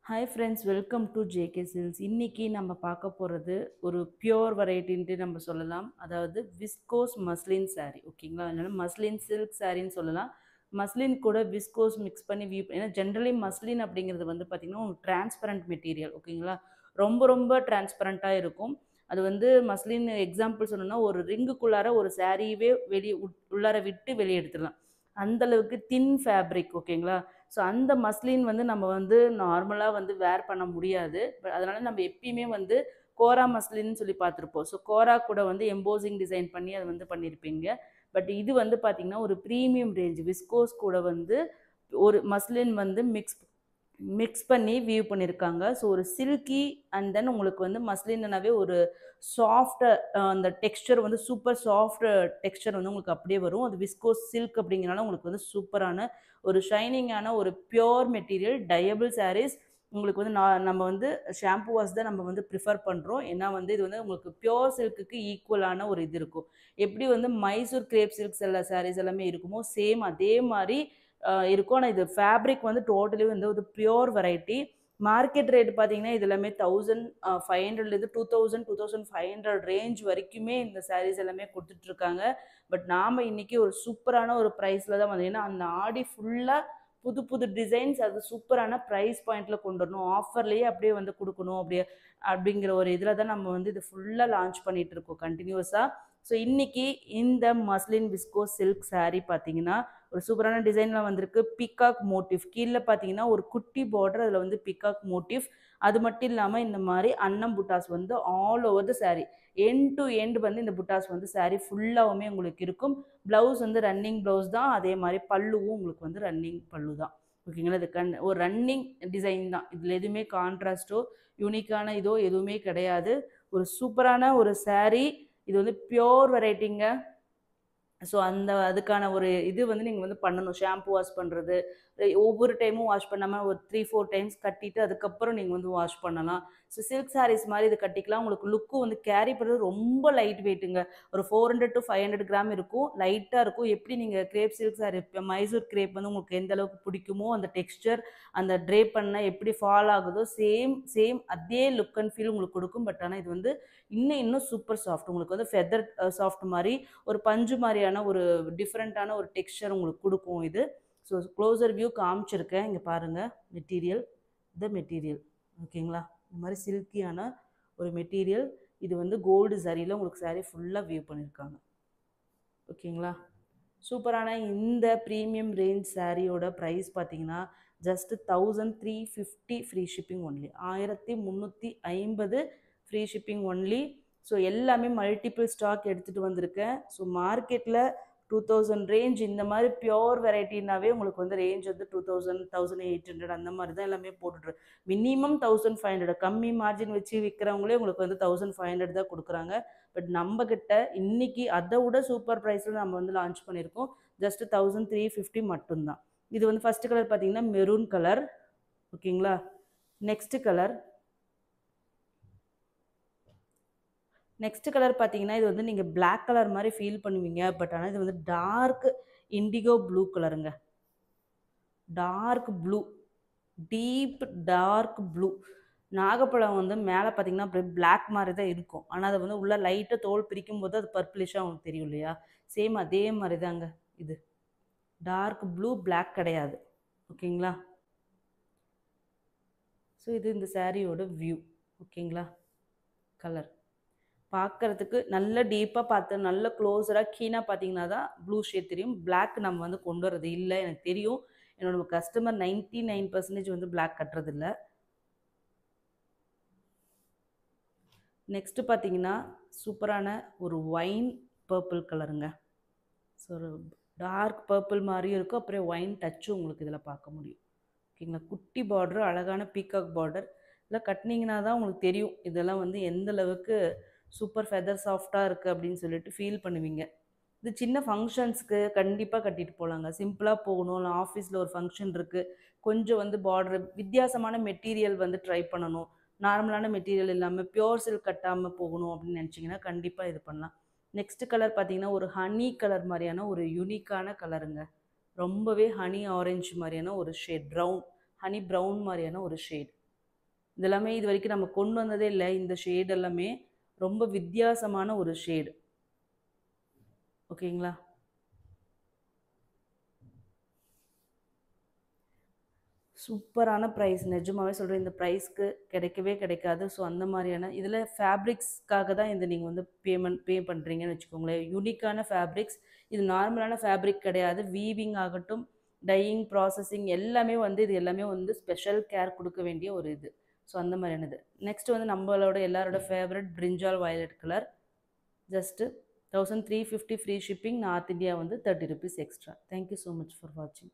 Hi friends, welcome to JK silks. இன்னைக்கு நம்ம பார்க்க போகிறது ஒரு பியோர் வெரைட்டின்ட்டு நம்ம சொல்லலாம். அதாவது விஸ்கோஸ் மஸ்லின் saree. ஓகேங்களா? அதனால மஸ்லின் சில்க் சாரின்னு சொல்லலாம். மஸ்லின் கூட விஸ்கோஸ் மிக்ஸ் பண்ணி ஏன்னா ஜென்ரலி மஸ்லின் அப்படிங்கிறது வந்து பார்த்திங்கன்னா ஒரு டிரான்ஸ்பரண்ட் மெட்டீரியல். ஓகேங்களா? ரொம்ப ரொம்ப டிரான்ஸ்பரண்ட்டாக இருக்கும். அது வந்து மஸ்லின் எக்ஸாம்பிள் சொல்லணும்னா ஒரு ரிங்குக்குள்ளார ஒரு சாரீவே வெளியே உள்ளார விட்டு வெளியே எடுத்துடலாம். அந்தளவுக்கு தின் ஃபேப்ரிக். ஓகேங்களா? ஸோ அந்த மஸ்லின் வந்து நம்ம வந்து நார்மலாக வந்து வேர் பண்ண முடியாது. அதனால நம்ம எப்பயுமே வந்து கோரா மஸ்லின்னு சொல்லி பார்த்துருப்போம். ஸோ கோரா கூட வந்து எம்போசிங் டிசைன் பண்ணி அதை வந்து பண்ணியிருப்பீங்க. பட் இது வந்து பார்த்திங்கன்னா ஒரு ப்ரீமியம் ரேஞ்ச் விஸ்கோஸ் கூட வந்து ஒரு மஸ்லின் வந்து மிக்ஸ் மிக்ஸ் பண்ணி வியூ பண்ணியிருக்காங்க. ஸோ ஒரு சில்கி அண்ட் தென் உங்களுக்கு வந்து மஸ்லின்னாவே ஒரு சாஃப்ட் அந்த டெக்ஸ்சர் வந்து சூப்பர் சாஃப்ட் டெக்ஸ்சர் வந்து உங்களுக்கு அப்படியே வரும். அது விஸ்கோஸ் சில்க் அப்படிங்கிறனால உங்களுக்கு வந்து சூப்பரான ஒரு ஷைனிங்கான ஒரு பியோர் மெட்டீரியல் டயபிள் சாரீஸ். உங்களுக்கு வந்து நம்ம வந்து ஷாம்பு வாஷ் தான் நம்ம வந்து ப்ரிஃபர் பண்ணுறோம். ஏன்னா வந்து இது வந்து உங்களுக்கு பியோர் சில்க்குக்கு ஈக்குவலான ஒரு இது இருக்கும். எப்படி வந்து மைசூர் கிரேப் சில்க்ஸ் எல்லா சாரீஸ் எல்லாமே இருக்குமோ சேம் அதே மாதிரி இருக்கும். ஆனால் இது ஃபேப்ரிக் வந்து டோட்டலி வந்து ஒரு பியோர் வெரைட்டி. மார்க்கெட் ரேட் பார்த்தீங்கன்னா இது எல்லாமே 1500லேருந்து 2500 ரேஞ்ச் வரைக்குமே இந்த சாரீஸ் எல்லாமே கொடுத்துட்ருக்காங்க. பட் நாம் இன்றைக்கி ஒரு சூப்பரான ஒரு ப்ரைஸில் தான் வந்து, ஏன்னா அந்த ஆடி ஃபுல்லாக புது புது டிசைன்ஸ் அது சூப்பரான ப்ரைஸ் பாயிண்டில் கொண்டு வரணும், ஆஃபர்லேயே அப்படியே வந்து கொடுக்கணும் அப்படிங்கிற ஒரு இதில் தான் நம்ம வந்து இது ஃபுல்லாக லான்ச் பண்ணிகிட்டு இருக்கோம் கண்டினியூஸாக. ஸோ இன்றைக்கி இந்த மஸ்லின் விஸ்கோ சில்க் saree பார்த்தீங்கன்னா ஒரு சூப்பரான டிசைனில் வந்திருக்கு. பிகாக் மோட்டிவ் கீழே பார்த்தீங்கன்னா ஒரு குட்டி பார்டர், அதில் வந்து பிகாக் மோட்டிவ். அது மட்டும் இல்லாமல் இந்த மாதிரி அன்னம் புட்டாஸ் வந்து all over the saree end to end வந்து இந்த புட்டாஸ் வந்து saree ஃபுல்லாகவுமே உங்களுக்கு இருக்கும். ப்ளவுஸ் வந்து ரன்னிங் ப்ளவுஸ் தான். அதே மாதிரி பல்லுவும் உங்களுக்கு வந்து ரன்னிங் பல்லு தான். ஓகேங்களா? இது ஒரு ரன்னிங் டிசைன் தான். இதில் எதுவுமே கான்ட்ராஸ்ட்டோ யூனிக்கான இதோ எதுவுமே கிடையாது. ஒரு சூப்பரான ஒரு saree. இது வந்து பியோர் வெரைட்டிங்க. ஸோ அதுக்கான ஒரு இது வந்து நீங்கள் வந்து பண்ணணும். ஷாம்பு வாஷ் பண்ணுறது ஒவ்வொரு டைமும் வாஷ் பண்ணாமல் ஒரு 3-4 டைம்ஸ் கட்டிட்டு அதுக்கப்புறம் நீங்கள் வந்து வாஷ் பண்ணலாம். ஸோ சில்க் சாரீஸ் மாதிரி இது கட்டிக்கலாம். உங்களுக்கு லுக்கும் வந்து கேரி பண்ணுறது ரொம்ப லைட் வெயிட்டுங்க. ஒரு 400 to 500 கிராம் இருக்கும். லைட்டாக இருக்கும். எப்படி நீங்கள் crepe silk sari Mysore crepe வந்து உங்களுக்கு எந்த அளவுக்கு பிடிக்குமோ அந்த டெக்ஸ்டர் அந்த ட்ரேப் பண்ண எப்படி ஃபால் ஆகுதோ சேம் அதே லுக் அண்ட் ஃபீல் உங்களுக்கு கொடுக்கும். பட் ஆனால் இது வந்து இன்னும் சூப்பர் சாஃப்ட். உங்களுக்கு வந்து ஃபெதர் சாஃப்ட் மாதிரி ஒரு பஞ்சு மாதிரியான ஒரு டிஃப்ரெண்ட்டான ஒரு டெக்ஸ்சர் உங்களுக்கு கொடுக்கும் இது. ஸோ க்ளோசர் வியூ காமிச்சிருக்கேன். இங்கே பாருங்கள் மெட்டீரியல். மெட்டீரியல் ஓகேங்களா? இந்த மாதிரி சில்கியான ஒரு மெட்டீரியல். இது வந்து கோல்டு சரியில் உங்களுக்கு சாரீ ஃபுல்லாக வியூ பண்ணியிருக்காங்க. ஓகேங்களா? சூப்பரான இந்த ப்ரீமியம் ரேஞ்ச் சாரியோட ப்ரைஸ் பார்த்தீங்கன்னா just 1350 free shipping only. 1350 free shipping only. So எல்லாமே மல்டிபிள் ஸ்டாக் எடுத்துகிட்டு வந்திருக்கேன். ஸோ மார்க்கெட்டில் 2000 ரேஞ்ச் இந்த மாதிரி பியோர் வெரைட்டினாவே உங்களுக்கு வந்து ரேஞ்ச் வந்து 2000 1800 அந்த மாதிரி தான் எல்லாமே போட்டுட்ரு. மினிமம் 1500 கம்மி மார்ஜின் வச்சு விற்கிறவங்களே உங்களுக்கு வந்து 1500 தான் கொடுக்குறாங்க. பட் நம்மக்கிட்ட இன்றைக்கி அதை விட சூப்பர் ப்ரைஸில் நம்ம வந்து லான்ச் பண்ணியிருக்கோம். ஜஸ்ட் 1350 மட்டும்தான். இது வந்து ஃபஸ்ட்டு கலர் பார்த்தீங்கன்னா மெரூன் கலர். ஓகேங்களா? நெக்ஸ்ட் கலர் பார்த்தீங்கன்னா இது வந்து நீங்கள் பிளாக் கலர் மாதிரி ஃபீல் பண்ணுவீங்க. பட் ஆனால் இது வந்து டார்க் இண்டிகோ ப்ளூ கலருங்க. Dark blue, deep dark blue. நாகப்பழம் வந்து மேலே பார்த்தீங்கன்னா அப்படியே பிளாக் மாதிரி தான் இருக்கும். ஆனால் அதை வந்து உள்ள லைட்டாக தோல் பிரிக்கும் போது அது பர்பிளிஷாக உங்களுக்கு தெரியும் இல்லையா? சேம் அதே மாதிரி தாங்க இது. டார்க் ப்ளூ, பிளாக் கிடையாது. ஓகேங்களா? ஸோ இது இந்த சாரியோட வியூ. ஓகேங்களா? கலர் பார்க்குறதுக்கு நல்ல டீப்பாக பார்த்து நல்ல க்ளோஸராக கீனாக பார்த்தீங்கன்னா தான் ப்ளூ ஷேட் தெரியும். பிளாக் நம்ம வந்து கொண்டு வரது இல்லை. எனக்கு தெரியும். என்னோடய கஸ்டமர் 99% வந்து பிளாக் கட்டுறதில்ல. நெக்ஸ்ட்டு பார்த்தீங்கன்னா சூப்பரான ஒரு ஒயின் பர்பிள் கலருங்க. ஸோ ஒரு டார்க் பர்பிள் மாதிரியும் இருக்கும். அப்புறம் ஒயின் டச்சும் உங்களுக்கு இதில் பார்க்க முடியும். ஓகேங்களா? குட்டி பார்டர், அழகான பீகாக் பார்டர். இதெல்லாம் கட்டினீங்கன்னா தான் உங்களுக்கு தெரியும் இதெல்லாம் வந்து எந்த அளவுக்கு சூப்பர் ஃபெதர் சாஃப்டாக இருக்குது அப்படின்னு சொல்லிட்டு ஃபீல் பண்ணுவீங்க. இது சின்ன ஃபங்க்ஷன்ஸ்க்கு கண்டிப்பாக கட்டிட்டு போகலாங்க. சிம்பிளாக போகணும், இல்லை ஆஃபீஸில் ஒரு ஃபங்க்ஷன் இருக்குது, கொஞ்சம் வந்து பார்டர் வித்தியாசமான மெட்டீரியல் வந்து ட்ரை பண்ணணும், நார்மலான மெட்டீரியல் இல்லாமல் பியோர் சில்க் கட்டாமல் போகணும் அப்படின்னு நினச்சிங்கன்னா கண்டிப்பாக இது பண்ணலாம். நெக்ஸ்ட் கலர் பார்த்தீங்கன்னா ஒரு ஹனி கலர் மாதிரியான ஒரு யூனிக்கான கலருங்க. ரொம்பவே ஹனி ஆரஞ்சு மாதிரியான ஒரு ஷேட், ப்ரௌன் ஹனி ப்ரௌன் மாதிரியான ஒரு ஷேட். இதெல்லாமே இது வரைக்கும் நம்ம கொண்டு வந்ததே இல்லை. இந்த ஷேட் எல்லாமே ரொம்ப வித்தியாசமான ஒரு ஷேடு. ஓகேங்களா? சூப்பரான ப்ரைஸ். நிஜமாவே சொல்கிறேன், இந்த ப்ரைஸ்க்கு கிடைக்கவே கிடைக்காது. ஸோ அந்த மாதிரியான இதில் ஃபேப்ரிக்ஸ்க்காக தான் இந்த நீங்கள் வந்து பே பண்ணுறீங்கன்னு வச்சுக்கோங்களேன். யூனிக்கான ஃபேப்ரிக்ஸ். இது நார்மலான ஃபேப்ரிக் கிடையாது. வீவிங் ஆகட்டும், டையிங், ப்ராசஸிங் எல்லாமே வந்து இது எல்லாமே வந்து ஸ்பெஷல் கேர் கொடுக்க வேண்டிய ஒரு இது. ஸோ அந்த மாதிரியானது. நெக்ஸ்ட் வந்து நம்மளோட எல்லாரோட ஃபேவரட் பிரிஞ்சால் violet colour. Just 1350 free shipping. North India வந்து 30 rupees extra. Thank you so much for வாட்சிங்.